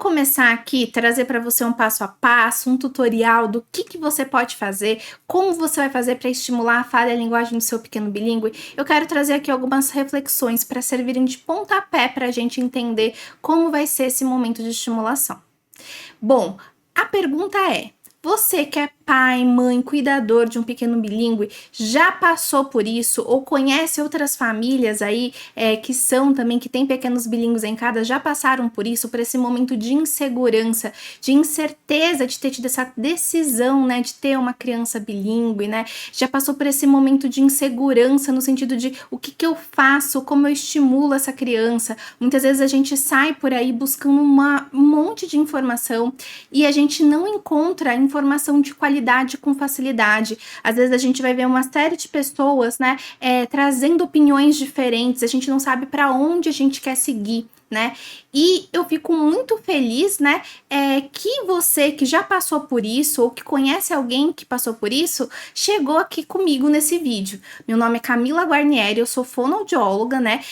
começar aqui, trazer para você um passo a passo, um tutorial do que você pode fazer, como você vai fazer para estimular a fala e a linguagem do seu pequeno bilíngue, eu quero trazer aqui algumas reflexões para servirem de pontapé para a gente entender como vai ser esse momento de estimulação. Bom, a pergunta é: você que é pai, mãe, cuidador de um pequeno bilíngue, já passou por isso ou conhece outras famílias aí que são também, que tem pequenos bilíngues em casa, já passaram por isso, por esse momento de insegurança, de incerteza de ter tido essa decisão, né, de ter uma criança bilíngue, né? Já passou por esse momento de insegurança no sentido de o que eu faço, como eu estimulo essa criança. Muitas vezes a gente sai por aí buscando um monte de informação e a gente não encontra informação de qualidade com facilidade. Às vezes a gente vai ver uma série de pessoas, né, trazendo opiniões diferentes, a gente não sabe para onde a gente quer seguir, né? E eu fico muito feliz, né, que você que já passou por isso ou que conhece alguém que passou por isso, chegou aqui comigo nesse vídeo. Meu nome é Camila Guarnieri, eu sou fonoaudióloga, né,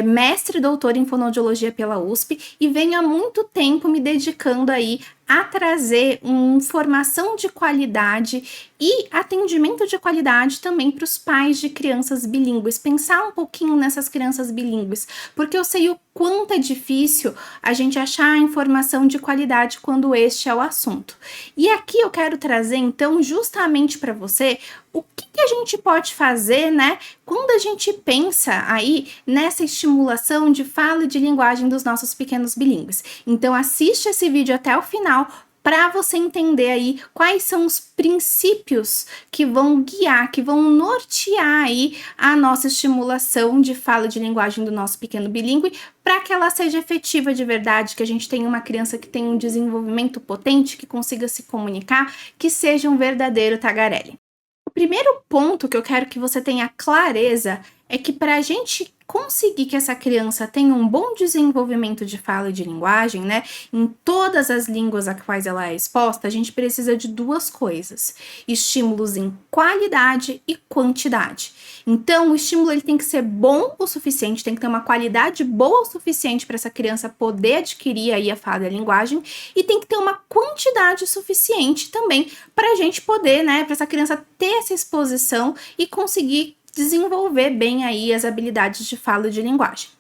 mestre e doutora em fonoaudiologia pela USP e venho há muito tempo me dedicando aí a trazer informação de qualidade e atendimento de qualidade também para os pais de crianças bilíngues, pensar um pouquinho nessas crianças bilíngues, porque eu sei o quanto é difícil a gente achar informação de qualidade quando este é o assunto. E aqui eu quero trazer então justamente para você o que a gente pode fazer, né, quando a gente pensa aí nessa estimulação de fala e de linguagem dos nossos pequenos bilíngues. Então assiste esse vídeo até o final para você entender aí quais são os princípios que vão guiar, que vão nortear aí a nossa estimulação de fala e de linguagem do nosso pequeno bilíngue, para que ela seja efetiva de verdade, que a gente tenha uma criança que tenha um desenvolvimento potente, que consiga se comunicar, que seja um verdadeiro tagarela. O primeiro ponto que eu quero que você tenha clareza é que para a gente conseguir que essa criança tenha um bom desenvolvimento de fala e de linguagem, né, em todas as línguas a quais ela é exposta, a gente precisa de duas coisas: estímulos em qualidade e quantidade. Então, o estímulo ele tem que ser bom o suficiente, tem que ter uma qualidade boa o suficiente para essa criança poder adquirir aí a fala e a linguagem, e tem que ter uma quantidade suficiente também para a gente poder, né, para essa criança ter essa exposição e conseguir desenvolver bem aí as habilidades de fala e de linguagem.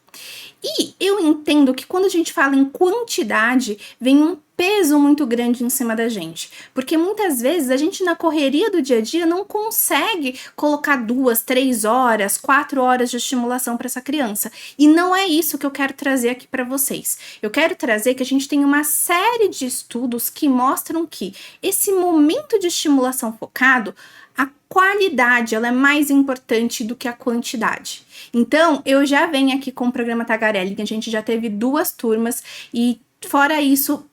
E eu entendo que quando a gente fala em quantidade, vem um peso muito grande em cima da gente, porque muitas vezes a gente na correria do dia a dia não consegue colocar 2, 3 horas, 4 horas de estimulação para essa criança, e não é isso que eu quero trazer aqui para vocês. Eu quero trazer que a gente tem uma série de estudos que mostram que esse momento de estimulação focado, a qualidade ela é mais importante do que a quantidade. Então, eu já venho aqui com o programa Tagarela, que a gente já teve 2 turmas, e fora isso,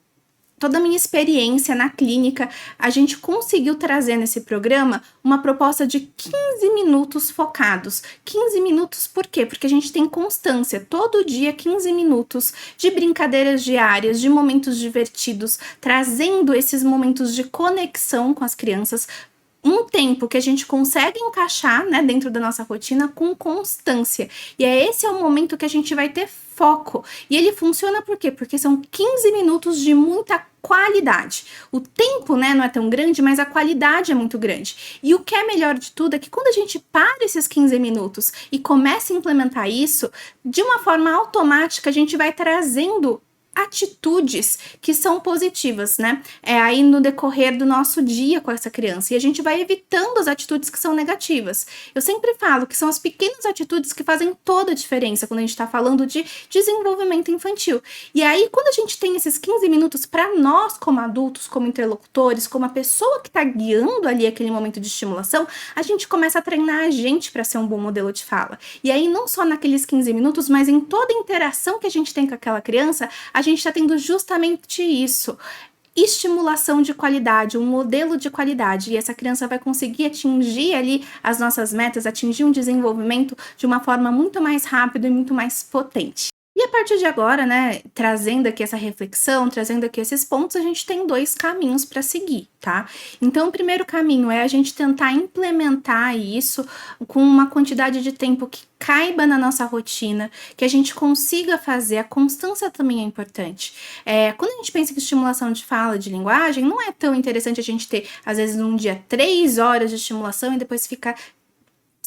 toda a minha experiência na clínica, a gente conseguiu trazer nesse programa uma proposta de 15 minutos focados. 15 minutos por quê? Porque a gente tem constância, todo dia 15 minutos de brincadeiras diárias, de momentos divertidos, trazendo esses momentos de conexão com as crianças, um tempo que a gente consegue encaixar, né, dentro da nossa rotina com constância. E esse é o momento que a gente vai ter foco. E ele funciona por quê? Porque são 15 minutos de muita qualidade. O tempo, né, não é tão grande, mas a qualidade é muito grande. E o que é melhor de tudo é que quando a gente para esses 15 minutos e começa a implementar isso, de uma forma automática a gente vai trazendo atitudes que são positivas, né? Aí no decorrer do nosso dia com essa criança. E a gente vai evitando as atitudes que são negativas. Eu sempre falo que são as pequenas atitudes que fazem toda a diferença quando a gente tá falando de desenvolvimento infantil. E aí, quando a gente tem esses 15 minutos para nós, como adultos, como interlocutores, como a pessoa que tá guiando ali aquele momento de estimulação, a gente começa a treinar a gente para ser um bom modelo de fala. E aí, não só naqueles 15 minutos, mas em toda a interação que a gente tem com aquela criança, a gente está tendo justamente isso, estimulação de qualidade, um modelo de qualidade, e essa criança vai conseguir atingir ali as nossas metas, atingir um desenvolvimento de uma forma muito mais rápida e muito mais potente. E a partir de agora, né, trazendo aqui essa reflexão, trazendo aqui esses pontos, a gente tem 2 caminhos para seguir, tá. Então o primeiro caminho é a gente tentar implementar isso com uma quantidade de tempo que caiba na nossa rotina, que a gente consiga fazer, a constância também é importante. Quando a gente pensa em estimulação de fala, de linguagem, não é tão interessante a gente ter, às vezes, num dia 3 horas de estimulação e depois ficar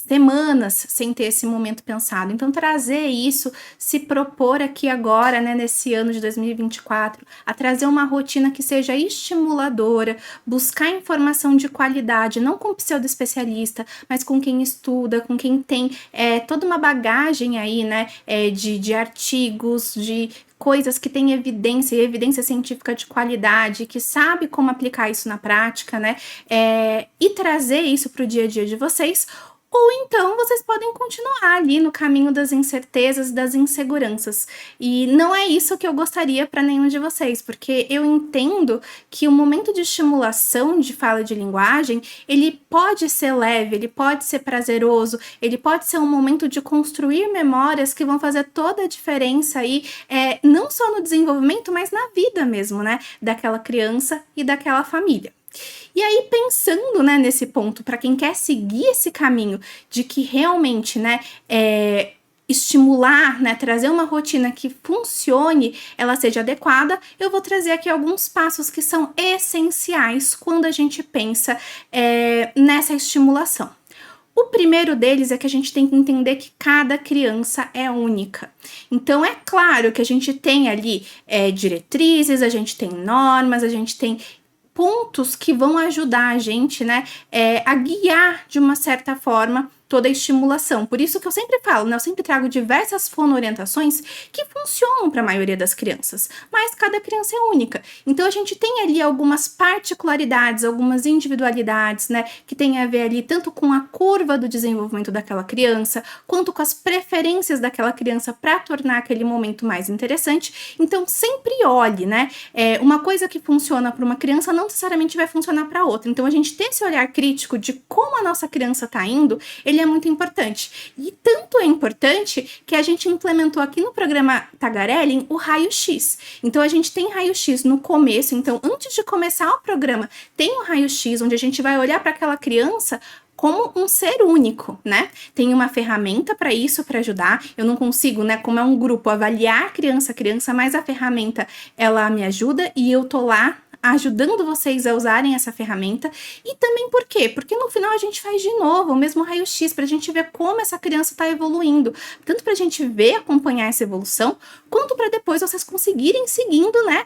semanas sem ter esse momento pensado. Então, trazer isso, se propor aqui agora, né, nesse ano de 2024, a trazer uma rotina que seja estimuladora, buscar informação de qualidade, não com pseudo-especialista, mas com quem estuda, com quem tem toda uma bagagem aí, né, de artigos, de coisas que têm evidência, e evidência científica de qualidade, que sabe como aplicar isso na prática, né, e trazer isso para o dia a dia de vocês. Ou então vocês podem continuar ali no caminho das incertezas, das inseguranças. E não é isso que eu gostaria para nenhum de vocês, porque eu entendo que o momento de estimulação de fala de linguagem, ele pode ser leve, ele pode ser prazeroso, ele pode ser um momento de construir memórias que vão fazer toda a diferença aí, não só no desenvolvimento, mas na vida mesmo, né, daquela criança e daquela família. E aí, pensando, né, nesse ponto, para quem quer seguir esse caminho de que realmente, né, estimular, né, trazer uma rotina que funcione, ela seja adequada, eu vou trazer aqui alguns passos que são essenciais quando a gente pensa nessa estimulação. O primeiro deles é que a gente tem que entender que cada criança é única. Então, é claro que a gente tem ali diretrizes, a gente tem normas, a gente tem pontos que vão ajudar a gente, né, a guiar de uma certa forma toda a estimulação. Por isso que eu sempre falo, né, eu sempre trago diversas fonoorientações que funcionam para a maioria das crianças, mas cada criança é única. Então a gente tem ali algumas particularidades, algumas individualidades, né, que tem a ver ali tanto com a curva do desenvolvimento daquela criança, quanto com as preferências daquela criança para tornar aquele momento mais interessante. Então sempre olhe, né, uma coisa que funciona para uma criança não necessariamente vai funcionar para outra. Então a gente ter esse olhar crítico de como a nossa criança está indo, ele é muito importante. E tanto é importante que a gente implementou aqui no programa Tagarellin o raio-x. Então a gente tem raio-x no começo, então antes de começar o programa, tem o raio-x onde a gente vai olhar para aquela criança como um ser único, né? Tem uma ferramenta para isso, para ajudar. Eu não consigo, né, como é um grupo, avaliar criança a criança, mas a ferramenta, ela me ajuda e eu tô lá ajudando vocês a usarem essa ferramenta. E também por quê? Porque no final a gente faz de novo o mesmo raio-x para a gente ver como essa criança está evoluindo. Tanto para a gente ver, acompanhar essa evolução, quanto para depois vocês conseguirem seguindo, né,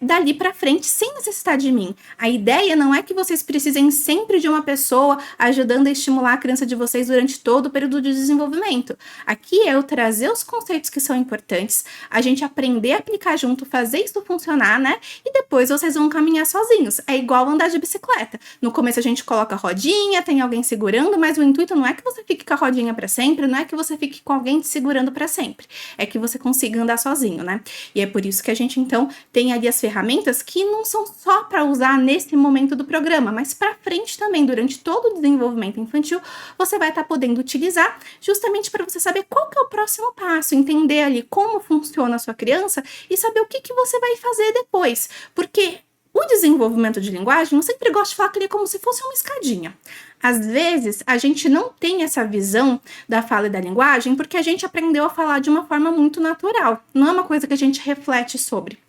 dali para frente, sem necessidade de mim. A ideia não é que vocês precisem sempre de uma pessoa ajudando a estimular a criança de vocês durante todo o período de desenvolvimento. Aqui é eu trazer os conceitos que são importantes, a gente aprender a aplicar junto, fazer isso funcionar, né, e depois vocês vão caminhar sozinhos. É igual andar de bicicleta. No começo a gente coloca a rodinha, tem alguém segurando, mas o intuito não é que você fique com a rodinha para sempre, não é que você fique com alguém te segurando para sempre. É que você consiga andar sozinho, né? E é por isso que a gente então tem ali as ferramentas que não são só para usar nesse momento do programa, mas para frente também, durante todo o desenvolvimento infantil, você vai estar podendo utilizar justamente para você saber qual que é o próximo passo, entender ali como funciona a sua criança e saber o que você vai fazer depois. Porque o desenvolvimento de linguagem, eu sempre gosto de falar que ele é como se fosse uma escadinha. Às vezes, a gente não tem essa visão da fala e da linguagem porque a gente aprendeu a falar de uma forma muito natural. Não é uma coisa que a gente reflete sobre.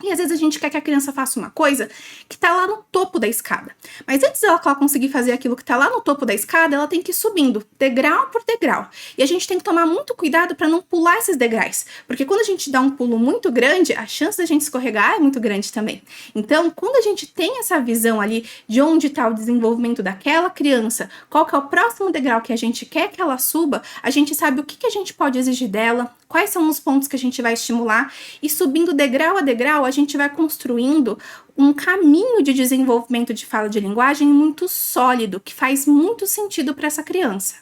E às vezes a gente quer que a criança faça uma coisa que tá lá no topo da escada. Mas antes dela conseguir fazer aquilo que tá lá no topo da escada, ela tem que ir subindo, degrau por degrau. E a gente tem que tomar muito cuidado para não pular esses degraus. Porque quando a gente dá um pulo muito grande, a chance da gente escorregar é muito grande também. Então, quando a gente tem essa visão ali de onde tá o desenvolvimento daquela criança, qual que é o próximo degrau que a gente quer que ela suba, a gente sabe o que a gente pode exigir dela, quais são os pontos que a gente vai estimular, e subindo degrau a degrau, a gente vai construindo um caminho de desenvolvimento de fala de linguagem muito sólido, que faz muito sentido para essa criança.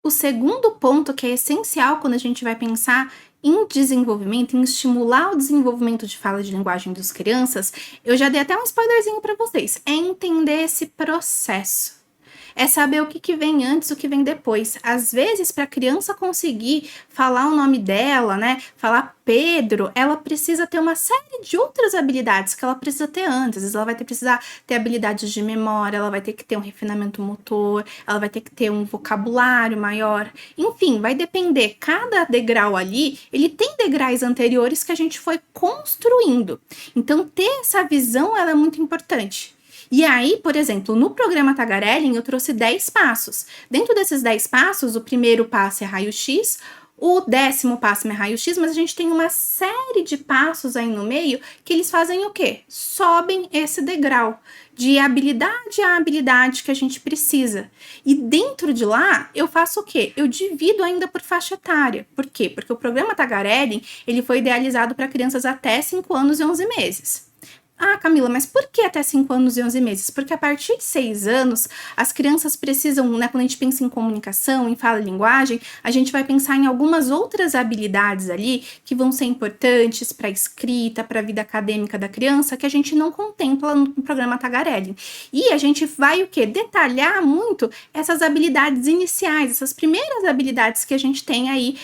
O segundo ponto que é essencial quando a gente vai pensar em desenvolvimento, em estimular o desenvolvimento de fala de linguagem das crianças, eu já dei até um spoilerzinho para vocês, é entender esse processo. é saber o que, que vem antes, o que vem depois. Às vezes, para a criança conseguir falar o nome dela, né, falar Pedro, ela precisa ter uma série de outras habilidades que ela precisa ter antes. Às vezes ela vai precisar ter habilidades de memória, ela vai ter que ter um refinamento motor, ela vai ter que ter um vocabulário maior. Enfim, vai depender. Cada degrau ali, ele tem degraus anteriores que a gente foi construindo. Então, ter essa visão, ela é muito importante. E aí, por exemplo, no programa Tagarellin, eu trouxe 10 passos. Dentro desses 10 passos, o primeiro passo é raio-x, o 10º passo é raio-x, mas a gente tem uma série de passos aí no meio que eles fazem o quê? Sobem esse degrau de habilidade a habilidade que a gente precisa. E dentro de lá, eu faço o quê? Eu divido ainda por faixa etária. Por quê? Porque o programa Tagarellin, ele foi idealizado para crianças até 5 anos e 11 meses. Ah, Camila, mas por que até 5 anos e 11 meses? Porque a partir de 6 anos, as crianças precisam, né, quando a gente pensa em comunicação, em fala e linguagem, a gente vai pensar em algumas outras habilidades ali que vão ser importantes para a escrita, para a vida acadêmica da criança, que a gente não contempla no programa Tagarellin. E a gente vai o quê? Detalhar muito essas habilidades iniciais, essas primeiras habilidades que a gente tem aí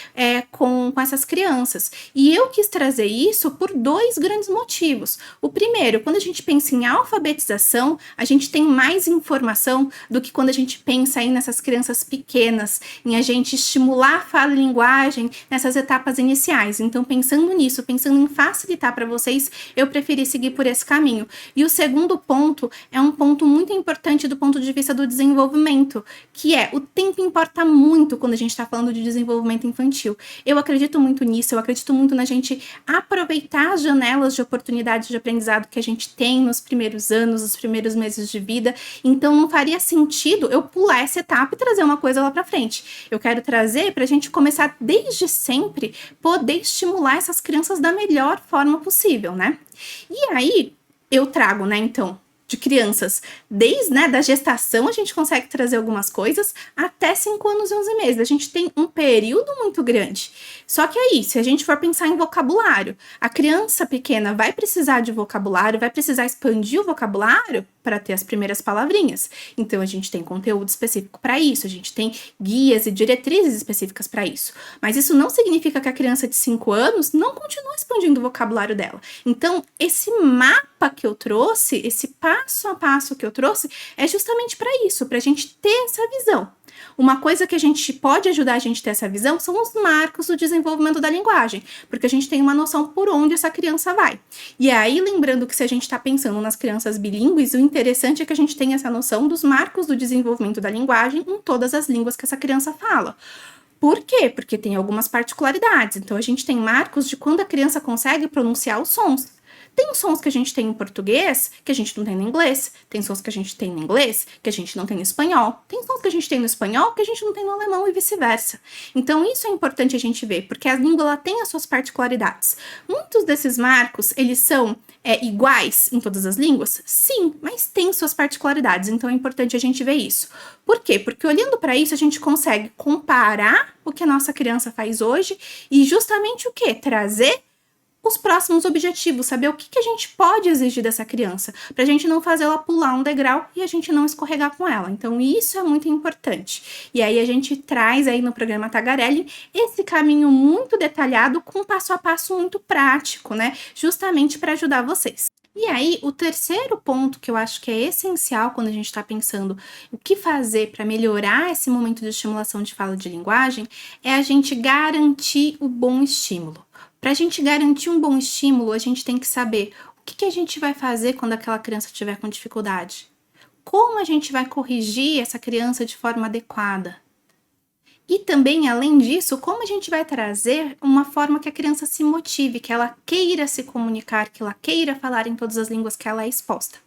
com essas crianças. E eu quis trazer isso por 2 grandes motivos. O primeiro, quando a gente pensa em alfabetização, a gente tem mais informação do que quando a gente pensa aí nessas crianças pequenas, em a gente estimular a fala e linguagem nessas etapas iniciais. Então, pensando nisso, pensando em facilitar para vocês, eu preferi seguir por esse caminho. E o segundo ponto é um ponto muito importante do ponto de vista do desenvolvimento, que é o tempo importa muito quando a gente está falando de desenvolvimento infantil. Eu acredito muito nisso, eu acredito muito na gente aproveitar as janelas de oportunidade de aprendizado que a gente tem nos primeiros anos, nos primeiros meses de vida. Então não faria sentido eu pular essa etapa e trazer uma coisa lá pra frente. Eu quero trazer pra gente começar desde sempre, poder estimular essas crianças da melhor forma possível, né? E aí eu trago, né, então, de crianças, desde, né, da gestação a gente consegue trazer algumas coisas até 5 anos e 11 meses. A gente tem um período muito grande. Só que aí, se a gente for pensar em vocabulário, a criança pequena vai precisar de vocabulário, vai precisar expandir o vocabulário para ter as primeiras palavrinhas. Então, a gente tem conteúdo específico para isso, a gente tem guias e diretrizes específicas para isso. Mas isso não significa que a criança de 5 anos não continue expandindo o vocabulário dela. Então, esse mapa que eu trouxe, esse passo a passo que eu trouxe, é justamente para isso, para a gente ter essa visão. Uma coisa que a gente pode ajudar a gente a ter essa visão são os marcos do desenvolvimento da linguagem, porque a gente tem uma noção por onde essa criança vai. E aí, lembrando que se a gente está pensando nas crianças bilíngues, o interessante é que a gente tenha essa noção dos marcos do desenvolvimento da linguagem em todas as línguas que essa criança fala. Por quê? Porque tem algumas particularidades. Então, a gente tem marcos de quando a criança consegue pronunciar os sons. Tem sons que a gente tem em português que a gente não tem no inglês. Tem sons que a gente tem no inglês que a gente não tem no espanhol. Tem sons que a gente tem no espanhol que a gente não tem no alemão e vice-versa. Então, isso é importante a gente ver, porque a língua ela tem as suas particularidades. Muitos desses marcos, eles são iguais em todas as línguas? Sim, mas tem suas particularidades. Então, é importante a gente ver isso. Por quê? Porque olhando para isso, a gente consegue comparar o que a nossa criança faz hoje e justamente o quê? Trazer os próximos objetivos, saber o que a gente pode exigir dessa criança, para a gente não fazer ela pular um degrau e a gente não escorregar com ela. Então, isso é muito importante. E aí, a gente traz aí no programa Tagarellin esse caminho muito detalhado com passo a passo muito prático, né? Justamente para ajudar vocês. E aí, o terceiro ponto que eu acho que é essencial quando a gente está pensando o que fazer para melhorar esse momento de estimulação de fala de linguagem é a gente garantir o bom estímulo. Para a gente garantir um bom estímulo, a gente tem que saber o que a gente vai fazer quando aquela criança estiver com dificuldade. Como a gente vai corrigir essa criança de forma adequada. E também, além disso, como a gente vai trazer uma forma que a criança se motive, que ela queira se comunicar, que ela queira falar em todas as línguas que ela é exposta.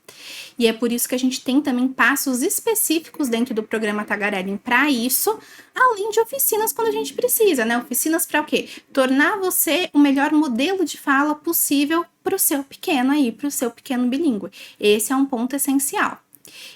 E é por isso que a gente tem também passos específicos dentro do programa Tagarellin para isso, além de oficinas quando a gente precisa, né? Oficinas para o quê? Tornar você o melhor modelo de fala possível para o seu pequeno aí, para o seu pequeno bilíngue. Esse é um ponto essencial.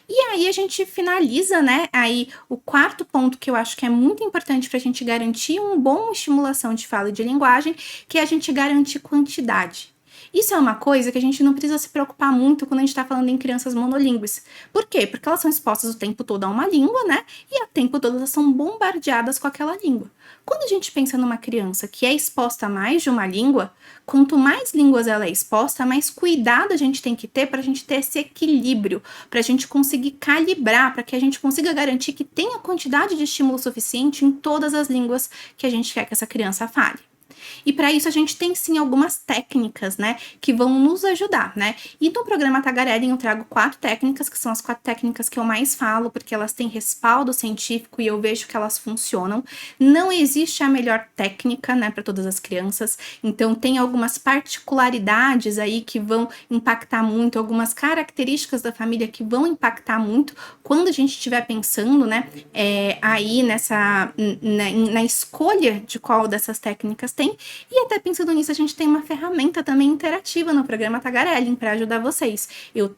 E aí a gente finaliza, né, aí o quarto ponto que eu acho que é muito importante para a gente garantir uma boa estimulação de fala e de linguagem, que é a gente garantir quantidade. Isso é uma coisa que a gente não precisa se preocupar muito quando a gente está falando em crianças monolíngues. Por quê? Porque elas são expostas o tempo todo a uma língua, né? E o tempo todo elas são bombardeadas com aquela língua. Quando a gente pensa numa criança que é exposta a mais de uma língua, quanto mais línguas ela é exposta, mais cuidado a gente tem que ter para a gente ter esse equilíbrio, para a gente conseguir calibrar, para que a gente consiga garantir que tenha quantidade de estímulo suficiente em todas as línguas que a gente quer que essa criança fale. E para isso a gente tem sim algumas técnicas, né, que vão nos ajudar, né? E no programa Tagarelling eu trago 4 técnicas, que são as 4 técnicas que eu mais falo, porque elas têm respaldo científico e eu vejo que elas funcionam. Não existe a melhor técnica, né, para todas as crianças, então tem algumas particularidades aí que vão impactar muito, algumas características da família que vão impactar muito quando a gente estiver pensando, né, aí na escolha de qual dessas técnicas tem. E até pensando nisso, a gente tem uma ferramenta também interativa no programa Tagarelling para ajudar vocês. Eu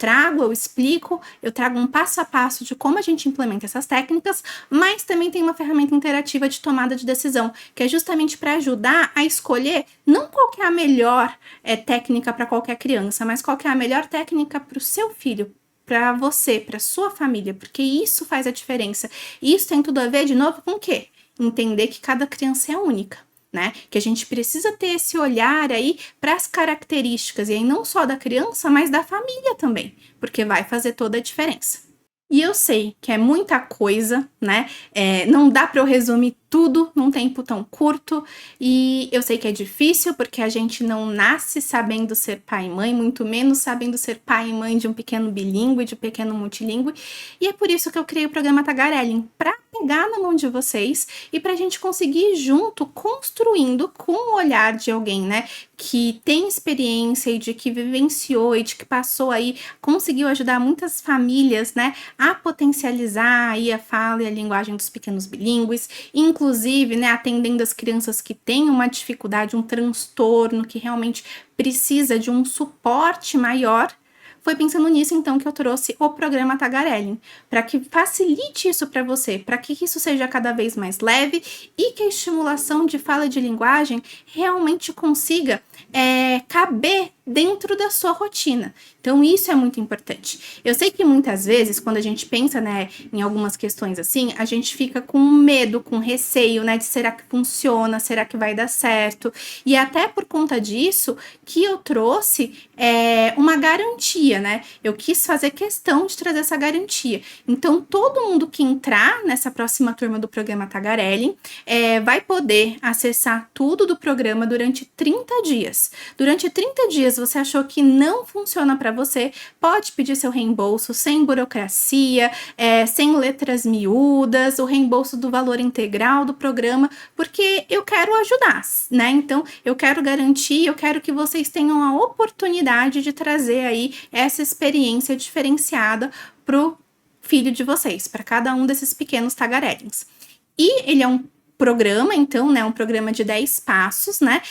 explico, eu trago um passo a passo de como a gente implementa essas técnicas, mas também tem uma ferramenta interativa de tomada de decisão, que é justamente para ajudar a escolher não qual que é a melhor técnica para qualquer criança, mas qual que é a melhor técnica para o seu filho, para você, para sua família, porque isso faz a diferença. E isso tem tudo a ver, de novo, com o quê? Entender que cada criança é única. Né? Que a gente precisa ter esse olhar aí para as características, e aí não só da criança, mas da família também, porque vai fazer toda a diferença. E eu sei que é muita coisa, né? Não dá para eu resumir tudo num tempo tão curto, e eu sei que é difícil porque a gente não nasce sabendo ser pai e mãe, muito menos sabendo ser pai e mãe de um pequeno bilíngue, de um pequeno multilíngue, e é por isso que eu criei o programa Tagarelling, para pegar na mão de vocês e para a gente conseguir junto construindo com o olhar de alguém, né, que tem experiência e de que vivenciou e de que passou aí, conseguiu ajudar muitas famílias, né, a potencializar aí a fala e a linguagem dos pequenos bilíngues, inclusive, né, atendendo as crianças que têm uma dificuldade, um transtorno, que realmente precisa de um suporte maior. Foi pensando nisso, então, que eu trouxe o programa Tagarelling, para que facilite isso para você, para que isso seja cada vez mais leve e que a estimulação de fala e de linguagem realmente consiga caber dentro da sua rotina. Então, isso é muito importante. Eu sei que muitas vezes, quando a gente pensa, né, em algumas questões assim, a gente fica com medo, com receio, né, de será que funciona, será que vai dar certo? E até por conta disso que eu trouxe uma garantia, né? Eu quis fazer questão de trazer essa garantia. Então, todo mundo que entrar nessa próxima turma do programa Tagarelling vai poder acessar tudo do programa durante 30 dias. Durante 30 dias você achou que não funciona para você, pode pedir seu reembolso sem burocracia, sem letras miúdas, o reembolso do valor integral do programa, porque eu quero ajudar, né? Então, eu quero garantir, eu quero que vocês tenham a oportunidade de trazer aí essa experiência diferenciada pro filho de vocês, para cada um desses pequenos tagarellings. E ele é um programa, então, né, um programa de 10 passos, né,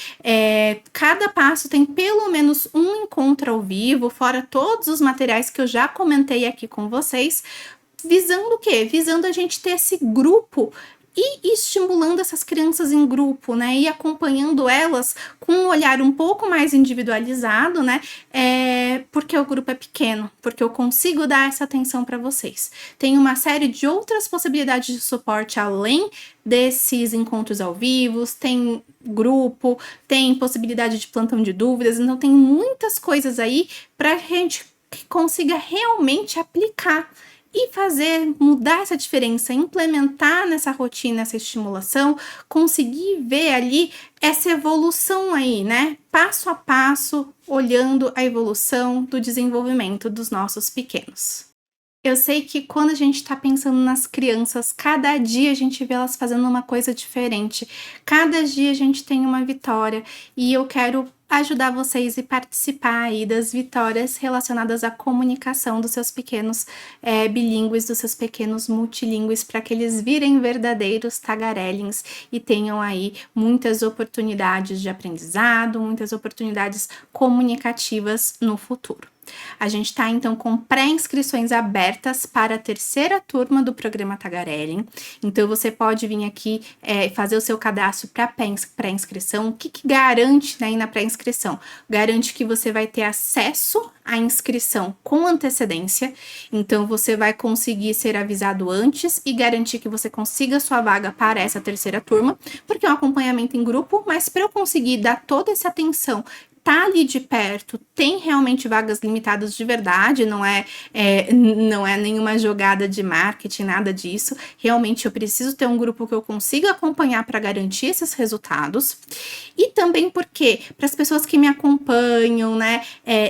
cada passo tem pelo menos um encontro ao vivo, fora todos os materiais que eu já comentei aqui com vocês, visando o quê? Visando a gente ter esse grupo e estimulando essas crianças em grupo, né, e acompanhando elas com um olhar um pouco mais individualizado, né, porque o grupo é pequeno, porque eu consigo dar essa atenção para vocês. Tem uma série de outras possibilidades de suporte além desses encontros ao vivo, tem grupo, tem possibilidade de plantão de dúvidas, então tem muitas coisas aí para a gente que consiga realmente aplicar e fazer, mudar essa diferença, implementar nessa rotina, essa estimulação, conseguir ver ali essa evolução aí, né? Passo a passo, olhando a evolução do desenvolvimento dos nossos pequenos. Eu sei que quando a gente tá pensando nas crianças, cada dia a gente vê elas fazendo uma coisa diferente. Cada dia a gente tem uma vitória e eu quero ajudar vocês e participar aí das vitórias relacionadas à comunicação dos seus pequenos bilíngues, dos seus pequenos multilíngues, para que eles virem verdadeiros tagarellings e tenham aí muitas oportunidades de aprendizado, muitas oportunidades comunicativas no futuro. A gente está então com pré-inscrições abertas para a terceira turma do programa Tagarellin. Então você pode vir aqui fazer o seu cadastro para pré-inscrição. O que garante, né, na pré-inscrição? Garante que você vai ter acesso à inscrição com antecedência. Então você vai conseguir ser avisado antes e garantir que você consiga sua vaga para essa terceira turma, porque é um acompanhamento em grupo, mas para eu conseguir dar toda essa atenção, tá ali de perto, tem realmente vagas limitadas de verdade, não é nenhuma jogada de marketing, nada disso. Realmente eu preciso ter um grupo que eu consiga acompanhar para garantir esses resultados. E também porque, para as pessoas que me acompanham, né,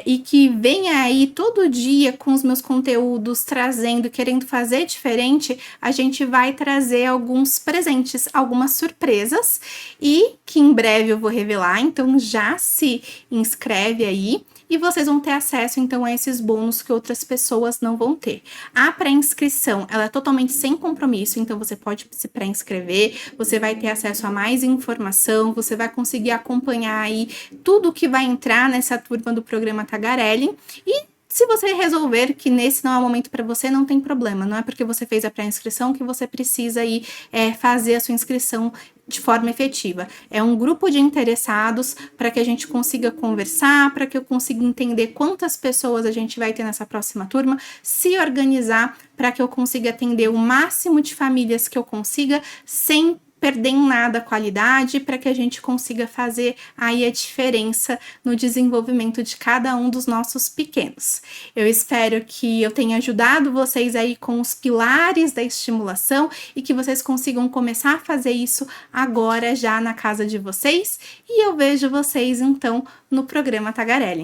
e que vêm aí todo dia com os meus conteúdos, trazendo, querendo fazer diferente, a gente vai trazer alguns presentes, algumas surpresas, e que em breve eu vou revelar, então já se inscreve aí e vocês vão ter acesso então a esses bônus que outras pessoas não vão ter. A pré-inscrição, ela é totalmente sem compromisso, então você pode se pré-inscrever, você vai ter acesso a mais informação, você vai conseguir acompanhar aí tudo que vai entrar nessa turma do programa Tagarellin. E se você resolver que nesse não é o momento para você, não tem problema. Não é porque você fez a pré-inscrição que você precisa aí fazer a sua inscrição de forma efetiva. É um grupo de interessados para que a gente consiga conversar, para que eu consiga entender quantas pessoas a gente vai ter nessa próxima turma, se organizar para que eu consiga atender o máximo de famílias que eu consiga, sem perder em nada a qualidade, para que a gente consiga fazer aí a diferença no desenvolvimento de cada um dos nossos pequenos. Eu espero que eu tenha ajudado vocês aí com os pilares da estimulação e que vocês consigam começar a fazer isso agora já na casa de vocês, e eu vejo vocês então no programa Tagarellin.